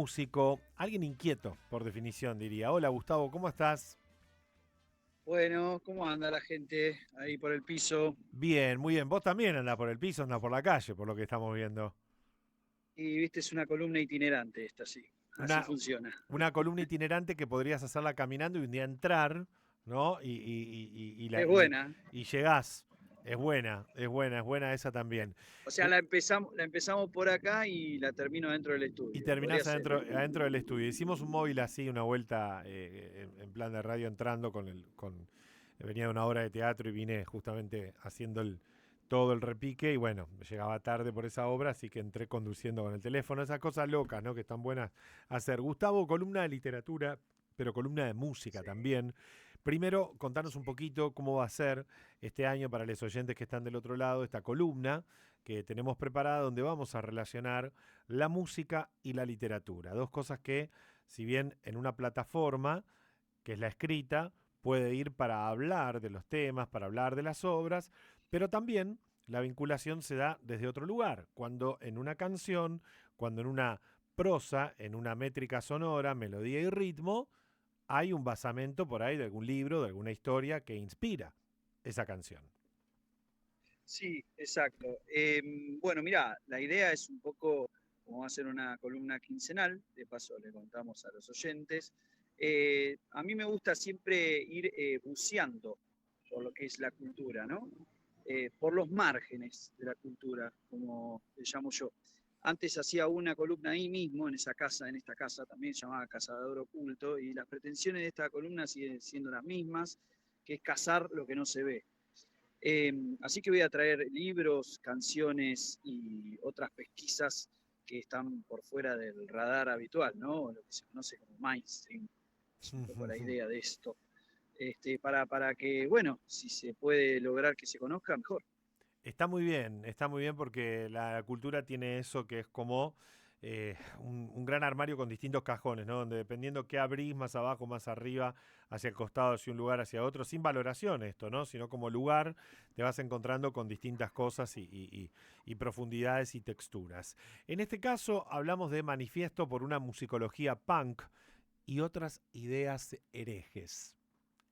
Músico, alguien inquieto, por definición, diría. Hola, Gustavo, ¿cómo estás? Bueno, ¿cómo anda la gente ahí por el piso? Bien, muy bien. Vos también andás por el piso, andás por la calle, por lo que estamos viendo. Y viste, es una columna itinerante esta, sí. Así Una, funciona. una columna itinerante que podrías hacerla caminando y un día entrar, ¿no? Es buena. Y llegás. Es buena esa también. O sea, Eh, la empezamos por acá y la termino dentro del y estudio. Podría terminás ser, adentro, ¿eh? adentro del estudio. Hicimos un móvil así, una vuelta en plan de radio entrando venía de una obra de teatro y vine justamente haciendo todo el repique y bueno, llegaba tarde por esa obra, así que entré conduciendo con el teléfono. Esas cosas locas, ¿no? Que están buenas hacer. Gustavo, columna de literatura, pero columna de música Sí. también. Primero, contanos un poquito cómo va a ser este año para los oyentes que están del otro lado, esta columna que tenemos preparada donde vamos a relacionar la música y la literatura. Dos cosas que, si bien en una plataforma, que es la escrita, puede ir para hablar de los temas, para hablar de las obras, pero también la vinculación se da desde otro lugar, cuando en una canción, cuando en una prosa, en una métrica sonora, melodía y ritmo, hay un basamento por ahí de algún libro, de alguna historia que inspira esa canción. Sí, exacto. Bueno, mira, la idea es un poco como hacer una columna quincenal, de paso le contamos a los oyentes. A mí me gusta siempre ir buceando por lo que es la cultura, ¿no? Por los márgenes de la cultura, como le llamo yo. Antes hacía una columna ahí mismo, en esa casa, en esta casa también llamada Cazador Oculto, y las pretensiones de esta columna siguen siendo las mismas, que es cazar lo que no se ve. Así que voy a traer libros, canciones y otras pesquisas que están por fuera del radar habitual, ¿no? Lo que se conoce como mainstream, es un poco la idea de esto. Para que, bueno, si se puede lograr que se conozca, mejor. Está muy bien porque la cultura tiene eso que es como un gran armario con distintos cajones, ¿no? Donde dependiendo qué abrís, más abajo, más arriba, hacia el costado, hacia un lugar, hacia otro, sin valoración esto, ¿no? Sino como lugar te vas encontrando con distintas cosas y profundidades y texturas. En este caso hablamos de Manifiesto por una musicología punk y otras ideas herejes.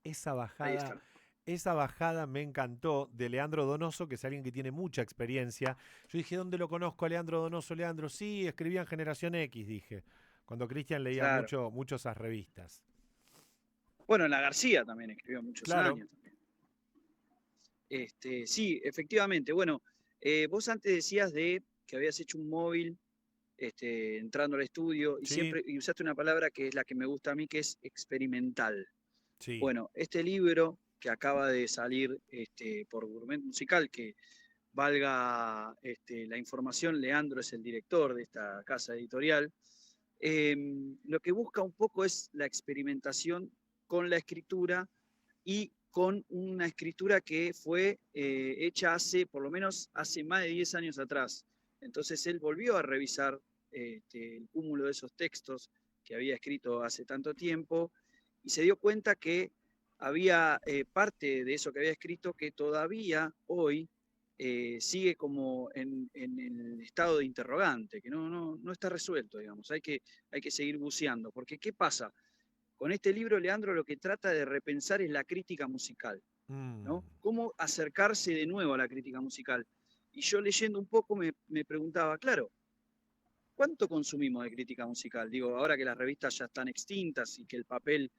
Esa Ahí bajada está. esa bajada me encantó de Leandro Donoso, que es alguien que tiene mucha experiencia. Yo dije, ¿dónde lo conozco a Leandro Donoso? Leandro, sí, escribía en Generación X, dije, cuando Cristian leía Claro. mucho esas revistas. Bueno, la García también escribió muchos Claro, años. Sí, efectivamente. Bueno, vos antes decías de que habías hecho un móvil entrando al estudio y sí, siempre y usaste una palabra que es la que me gusta a mí, que es experimental. sí. Bueno, este libro que acaba de salir por Gourmet Musical, que valga la información, Leandro es el director de esta casa editorial, eh, lo que busca un poco es la experimentación con la escritura y con una escritura que fue hecha hace, por lo menos hace más de 10 años atrás. Entonces él volvió a revisar el cúmulo de esos textos que había escrito hace tanto tiempo y se dio cuenta que había parte de eso que había escrito que todavía hoy sigue como en, el estado de interrogante, que no está resuelto, digamos. Hay que seguir buceando, porque ¿qué pasa? Con este libro, Leandro lo que trata de repensar es la crítica musical, Mm. ¿no? ¿Cómo acercarse de nuevo a la crítica musical? Y yo leyendo un poco me preguntaba, claro, ¿cuánto consumimos de crítica musical? Digo, ahora que las revistas ya están extintas y que el papel,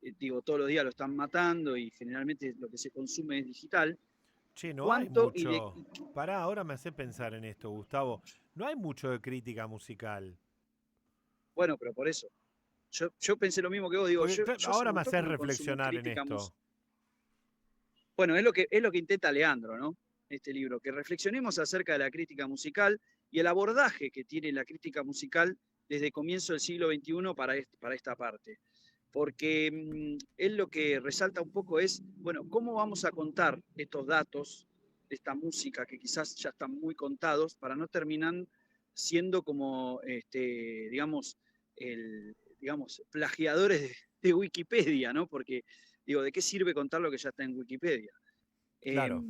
digo, todos los días lo están matando y generalmente lo que se consume es digital, Che, no hay ¿cuánto y de... mucho. Pará, ahora me hace pensar en esto, Gustavo. No hay mucho de crítica musical. Bueno, pero por eso, yo pensé lo mismo que vos, digo, Porque yo hace un ahora me montón haces que no consumo reflexionar en crítica esto. musical. Bueno, es lo que intenta Leandro, ¿no? Este libro, que reflexionemos acerca de la crítica musical y el abordaje que tiene la crítica musical desde comienzo del siglo XXI para esta parte. Porque él lo que resalta un poco es, bueno, ¿cómo vamos a contar estos datos de esta música que quizás ya están muy contados para no terminar siendo como, digamos, plagiadores de Wikipedia, ¿no? Porque, digo, ¿de qué sirve contar lo que ya está en Wikipedia? Eh, Claro.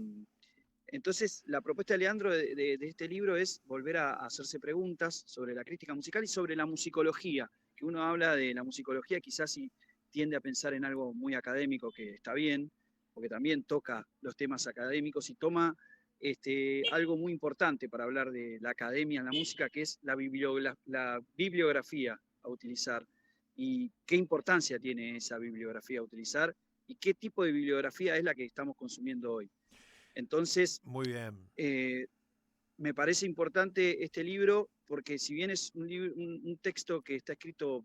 Entonces, la propuesta de Leandro de este libro es volver a hacerse preguntas sobre la crítica musical y sobre la musicología, que uno habla de la musicología quizás y tiende a pensar en algo muy académico, que está bien, porque también toca los temas académicos y toma algo muy importante para hablar de la academia en la música, que es la bibliografía a utilizar y qué importancia tiene esa bibliografía a utilizar y qué tipo de bibliografía es la que estamos consumiendo hoy. Entonces, Muy bien. me parece importante este libro porque si bien es un texto que está escrito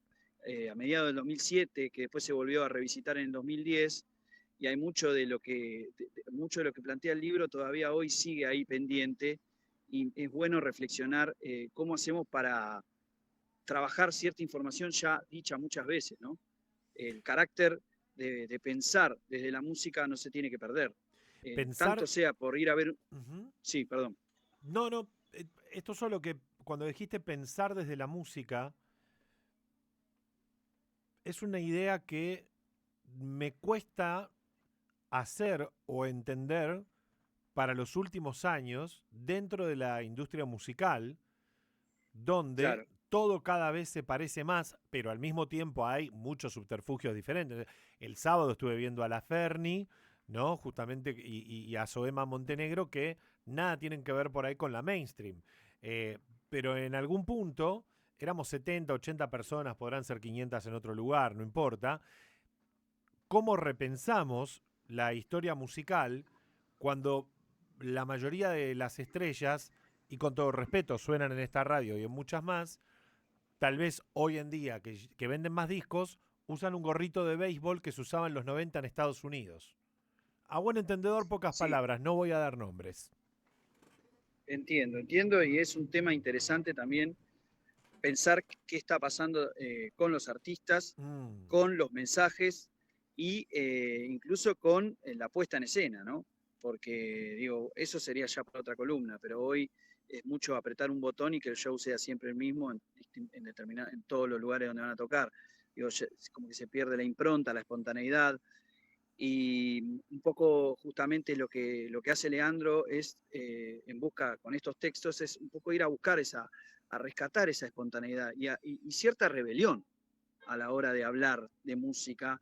a mediados del 2007, que después se volvió a revisitar en el 2010, y hay mucho de lo que plantea el libro todavía hoy sigue ahí pendiente, y es bueno reflexionar cómo hacemos para trabajar cierta información ya dicha muchas veces, ¿no? El carácter de pensar desde la música no se tiene que perder. Tanto Pensar. sea por ir a ver. Ujú. Sí, perdón. No, no. Esto solo que cuando dijiste pensar desde la música, es una idea que me cuesta hacer o entender para los últimos años dentro de la industria musical, donde Claro, todo cada vez se parece más, pero al mismo tiempo hay muchos subterfugios diferentes. El sábado estuve viendo a La Ferni, ¿no? Justamente, y a Soema Montenegro, que nada tienen que ver por ahí con la mainstream. Eh, pero en algún punto éramos 70, 80 personas, podrán ser 500 en otro lugar, no importa. ¿Cómo repensamos la historia musical cuando la mayoría de las estrellas, y con todo respeto, suenan en esta radio y en muchas más, tal vez hoy en día que venden más discos, usan un gorrito de béisbol que se usaba en los 90 en Estados Unidos? A buen entendedor, pocas sí, palabras, no voy a dar nombres. entiendo, y es un tema interesante también pensar qué está pasando con los artistas, Mm, con los mensajes y incluso con la puesta en escena, ¿no? Porque, digo, eso sería ya para otra columna, pero hoy es mucho apretar un botón y que el show sea siempre el mismo en todos los lugares donde van a tocar. Digo, es como que se pierde la impronta, la espontaneidad. Y un poco justamente lo que hace Leandro es, en busca con estos textos, es un poco ir a buscar a rescatar esa espontaneidad y cierta rebelión a la hora de hablar de música,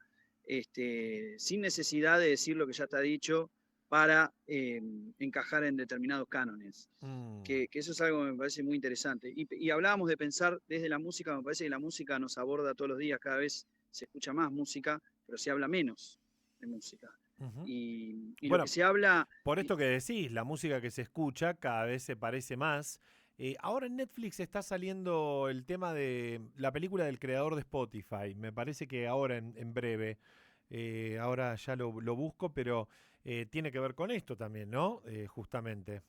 sin necesidad de decir lo que ya está dicho para encajar en determinados cánones. mm. Que eso es algo que me parece muy interesante. Y hablábamos de pensar desde la música, me parece que la música nos aborda todos los días, cada vez se escucha más música, pero se habla menos de música. Ujú. Y lo que Bueno, se habla, por esto que decís, la música que se escucha cada vez se parece más. Ahora en Netflix está saliendo el tema de la película del creador de Spotify. Me parece que ahora en breve. Ahora ya lo busco, pero tiene que ver con esto también, ¿no? Justamente.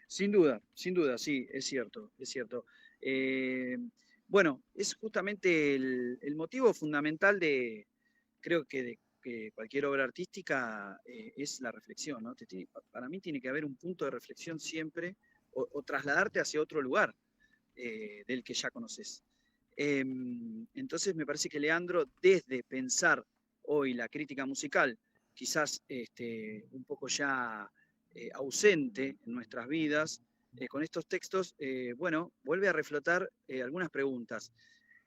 sin duda, sí, es cierto, es cierto. Eh, bueno, es justamente el motivo fundamental creo que cualquier obra artística es la reflexión, ¿no? Para mí tiene que haber un punto de reflexión siempre o trasladarte hacia otro lugar del que ya conoces. Entonces me parece que Leandro, desde pensar hoy la crítica musical, quizás un poco ya ausente en nuestras vidas, con estos textos, bueno, vuelve a reflotar algunas preguntas.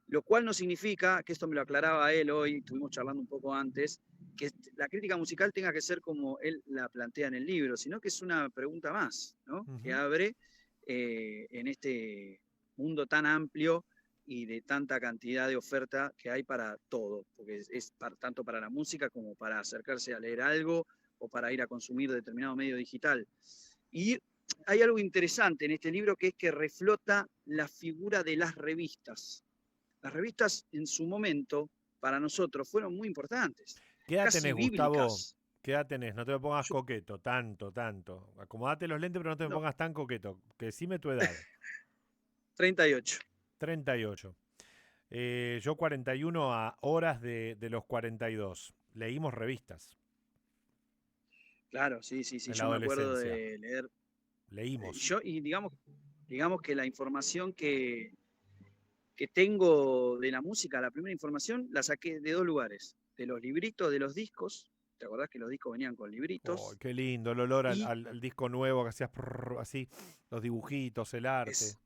Lo cual no significa, que esto me lo aclaraba él hoy, estuvimos charlando un poco antes, que la crítica musical tenga que ser como él la plantea en el libro, sino que es una pregunta más, ¿no? Que Ujú. abre en este mundo tan amplio y de tanta cantidad de oferta que hay para todo, porque tanto para la música como para acercarse a leer algo o para ir a consumir determinado medio digital. Y hay algo interesante en este libro que es que reflota la figura de las revistas. Las revistas en su momento, para nosotros, fueron muy importantes, ¿Qué edad casi tenés, Gustavo? bíblicas. ¿Qué edad tenés? No te me pongas Yo, coqueto, tanto, tanto. Acomodate los lentes, pero no te me no, pongas tan coqueto. Que decime tu edad. 38. 38. Yo 41 a horas de los 42. Leímos revistas Claro, sí, sí, sí, en la yo me acuerdo adolescencia. de leer. Leímos. Y digamos que la información que tengo de la música, la primera información, la saqué de dos lugares, de los libritos, de los discos, ¿te acordás que los discos venían con Oh, libritos? qué lindo, el olor Y al disco nuevo que hacías así, los dibujitos, el arte. es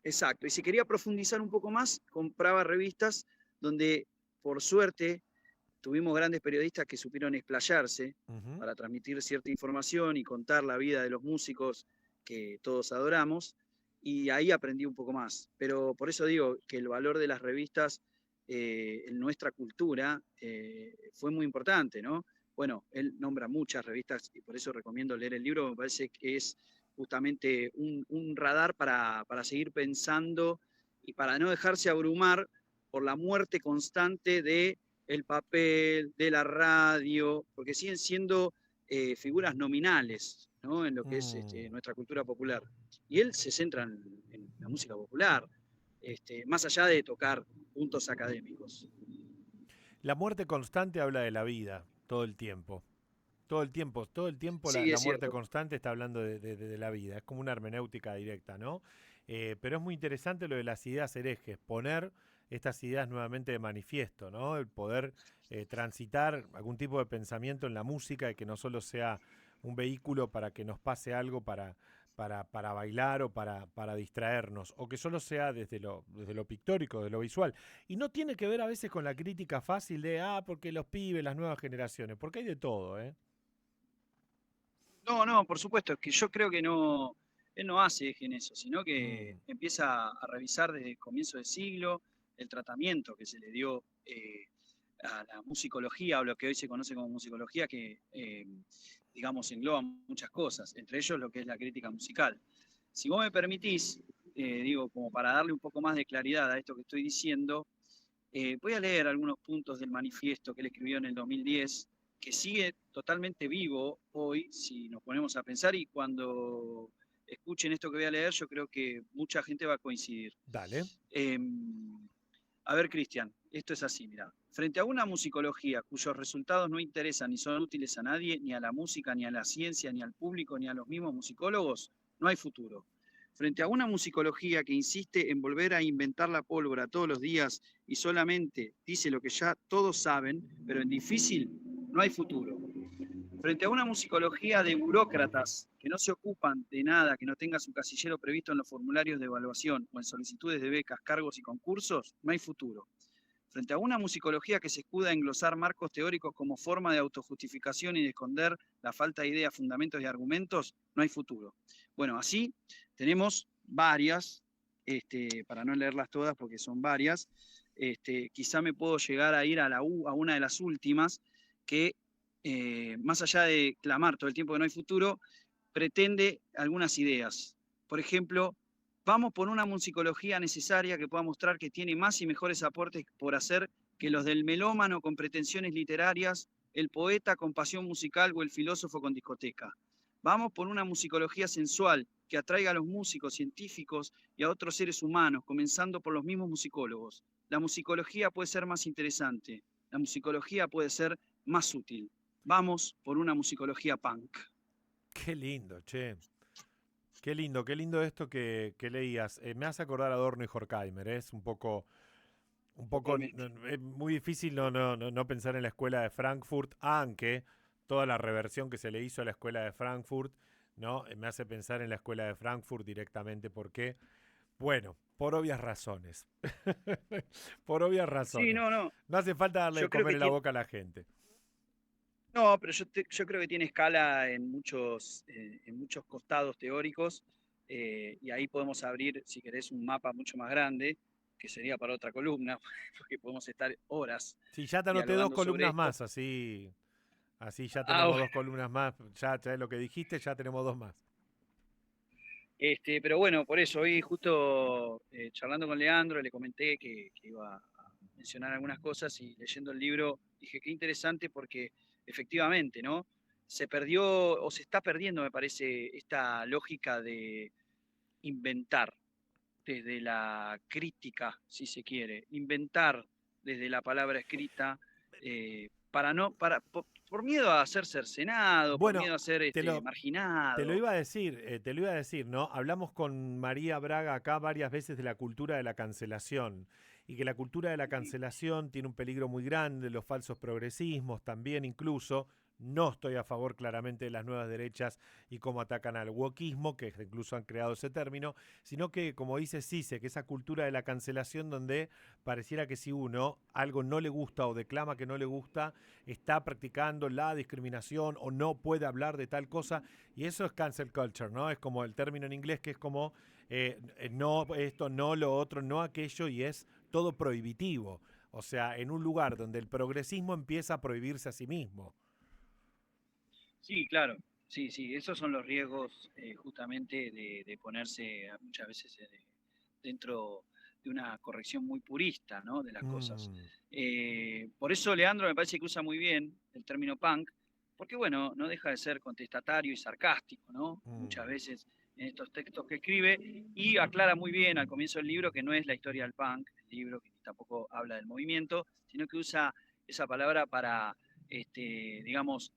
exacto. Y si quería profundizar un poco más, compraba revistas donde, por suerte, tuvimos grandes periodistas que supieron explayarse Ujú. para transmitir cierta información y contar la vida de los músicos que todos adoramos. Y ahí aprendí un poco más. Pero por eso digo que el valor de las revistas en nuestra cultura fue muy importante, ¿no? Bueno, él nombra muchas revistas y por eso recomiendo leer el libro. Me parece que es justamente un radar para seguir pensando y para no dejarse abrumar por la muerte constante de el papel, de la radio, porque siguen siendo figuras nominales, ¿no? En lo que es Mm. nuestra cultura popular. Y él se centra en la música popular, más allá de tocar puntos académicos. La muerte constante habla de la vida, todo el tiempo. Todo el tiempo Sí, la es muerte cierto. constante está hablando de la vida. Es como una hermenéutica directa, ¿no? Pero es muy interesante lo de las ideas herejes, poner estas ideas nuevamente de manifiesto, ¿no? El poder transitar algún tipo de pensamiento en la música y que no solo sea un vehículo para que nos pase algo para bailar o para distraernos, o que solo sea desde lo pictórico, de lo visual. Y no tiene que ver a veces con la crítica fácil de, porque los pibes, las nuevas generaciones, porque hay de todo, ¿eh? No, no, por supuesto, es que yo creo que no, él no hace eje en eso, sino Mm. que empieza a revisar desde el comienzo del siglo el tratamiento que se le dio a la musicología, o lo que hoy se conoce como musicología, que digamos engloba muchas cosas, entre ellos lo que es la crítica musical. Si vos me permitís, digo, como para darle un poco más de claridad a esto que estoy diciendo, voy a leer algunos puntos del manifiesto que él escribió en el 2010, que sigue totalmente vivo hoy, si nos ponemos a pensar, y cuando escuchen esto que voy a leer, yo creo que mucha gente va a coincidir. Dale. Eh, a ver, Cristian, esto es así, mira. Frente a una musicología cuyos resultados no interesan ni son útiles a nadie, ni a la música, ni a la ciencia, ni al público, ni a los mismos musicólogos, no hay futuro. Frente a una musicología que insiste en volver a inventar la pólvora todos los días y solamente dice lo que ya todos saben, pero en difícil, no hay futuro. Frente a una musicología de burócratas que no se ocupan de nada que no tenga su casillero previsto en los formularios de evaluación o en solicitudes de becas, cargos y concursos, no hay futuro. Frente a una musicología que se escuda en glosar marcos teóricos como forma de autojustificación y de esconder la falta de ideas, fundamentos y argumentos, no hay futuro. Bueno, así tenemos varias, para no leerlas todas porque son varias, quizá me puedo llegar a ir a una de las últimas, que más allá de clamar todo el tiempo que no hay futuro, pretende algunas ideas. Por ejemplo, vamos por una musicología necesaria que pueda mostrar que tiene más y mejores aportes por hacer que los del melómano con pretensiones literarias, el poeta con pasión musical o el filósofo con discoteca. Vamos por una musicología sensual que atraiga a los músicos, científicos y a otros seres humanos, comenzando por los mismos musicólogos. La musicología puede ser más interesante, la musicología puede ser más útil. Vamos por una musicología punk. Qué lindo, che. Qué lindo esto que leías. Me hace acordar a Adorno y Horkheimer. Es Totalmente. es muy difícil no pensar en la escuela de Frankfurt, aunque toda la reversión que se le hizo a la escuela de Frankfurt, ¿no? Me hace pensar en la escuela de Frankfurt directamente porque, bueno, por obvias razones. Por obvias Sí, razones. no, no. No hace falta darle de Yo creo comer que en la tiene, boca a la gente. no, pero yo creo que tiene escala en muchos costados teóricos, y ahí podemos abrir, si querés, un mapa mucho más grande, que sería para otra columna, porque podemos estar horas Sí, ya te anoté dos dialogando sobre columnas esto. más, así ya Ah, tenemos bueno. dos columnas más. Ya lo que dijiste, ya tenemos dos más. Pero bueno, por eso, hoy justo charlando con Leandro, le comenté que iba a mencionar algunas cosas y leyendo el libro dije qué interesante porque efectivamente, ¿no? Se perdió o se está perdiendo, me parece, esta lógica de inventar desde la crítica, si se quiere, inventar desde la palabra escrita, para no, por miedo a ser cercenado, por Bueno, miedo a ser te lo, te lo marginado. iba a decir, te lo iba a decir, ¿no? Hablamos con María Braga acá varias veces de la cultura de la cancelación. y que la cultura de la cancelación tiene un peligro muy grande, los falsos progresismos también incluso. No estoy a favor claramente de las nuevas derechas y cómo atacan al wokismo, que incluso han creado ese término, sino que, como dice Cisse, que esa cultura de la cancelación donde pareciera que si uno algo no le gusta o declama que no le gusta, está practicando la discriminación o no puede hablar de tal cosa, y eso es cancel culture, ¿no? Es como el término en inglés que es como no esto, no lo otro, no aquello, y es todo prohibitivo. O sea, en un lugar donde el progresismo empieza a prohibirse a sí mismo. Sí, claro, sí, sí, esos son los riesgos justamente de ponerse muchas veces dentro de una corrección muy purista, ¿no? De las cosas. Mm, Por eso Leandro me parece que usa muy bien el término punk, porque bueno, no deja de ser contestatario y sarcástico, ¿no? Muchas mm. veces en estos textos que escribe, y aclara muy bien al comienzo del libro que no es la historia del punk, el libro que tampoco habla del movimiento, sino que usa esa palabra para, digamos,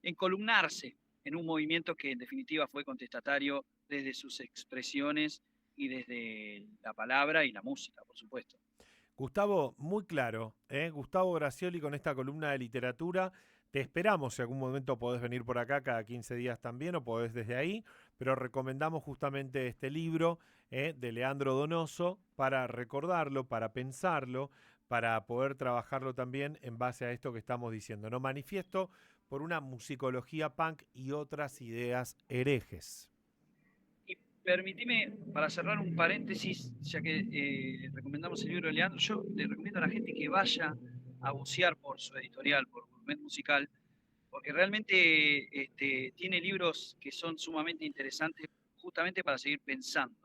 encolumnarse en un movimiento que en definitiva fue contestatario desde sus expresiones y desde la palabra y la música, por supuesto. Gustavo, muy claro, ¿eh? Gustavo Gracioli con esta columna de literatura. Te esperamos si algún momento podés venir por acá cada 15 días también o podés desde ahí, pero recomendamos justamente este libro de Leandro Donoso para recordarlo, para pensarlo, para poder trabajarlo también en base a esto que estamos diciendo. No manifiesto por una musicología punk y otras ideas herejes. Y permitime, para cerrar un paréntesis, ya que recomendamos el libro de Leandro, yo le recomiendo a la gente que vaya a bucear por su editorial, por Gourmet Musical, porque realmente tiene libros que son sumamente interesantes justamente para seguir pensando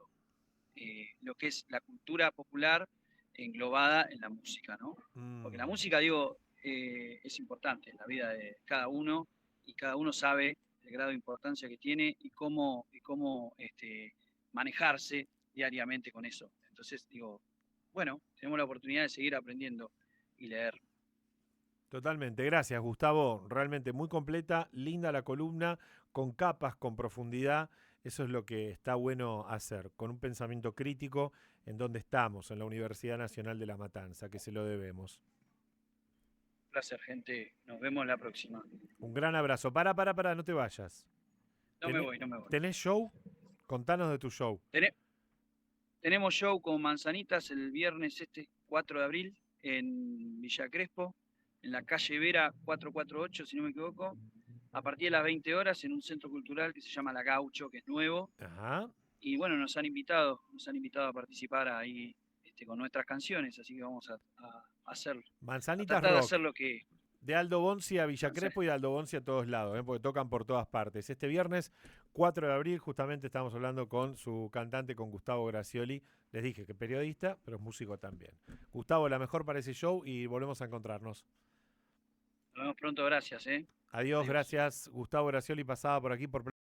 lo que es la cultura popular englobada en la música, ¿no? Porque la Mm. música, digo, es importante en la vida de cada uno y cada uno sabe el grado de importancia que tiene y cómo manejarse diariamente con eso. Entonces, digo, bueno, tenemos la oportunidad de seguir aprendiendo y leer. Totalmente, gracias Gustavo, realmente muy completa, linda la columna, con capas, con profundidad, eso es lo que está bueno hacer, con un pensamiento crítico en donde estamos, en la Universidad Nacional de La Matanza, que se lo debemos. Un placer, gente. Nos vemos la próxima. Un gran abrazo. Para, no te vayas. No me ¿Tenés, voy, no me voy. tenés show? Contanos de tu show. Tenemos show con Manzanitas el viernes 4 de abril en Villa Crespo, en la calle Vera 448, si no me equivoco, a partir de las 20 horas en un centro cultural que se llama La Gaucho, que es nuevo. Ajá. Y bueno, nos han invitado a participar ahí con nuestras canciones, así que vamos a hacerlo, a Manzanitas tratar de Rock. hacer lo que... De Aldo Bonzi a Villa Crespo y de Aldo Bonzi a todos lados, porque tocan por todas partes. Este viernes 4 de abril justamente estamos hablando con su cantante, con Gustavo Gracioli. Les dije que periodista, pero es músico también. Gustavo, la mejor para ese show y volvemos a encontrarnos. Nos vemos pronto, gracias. Adiós, Adiós. gracias. Gustavo Gracioli pasaba por aquí por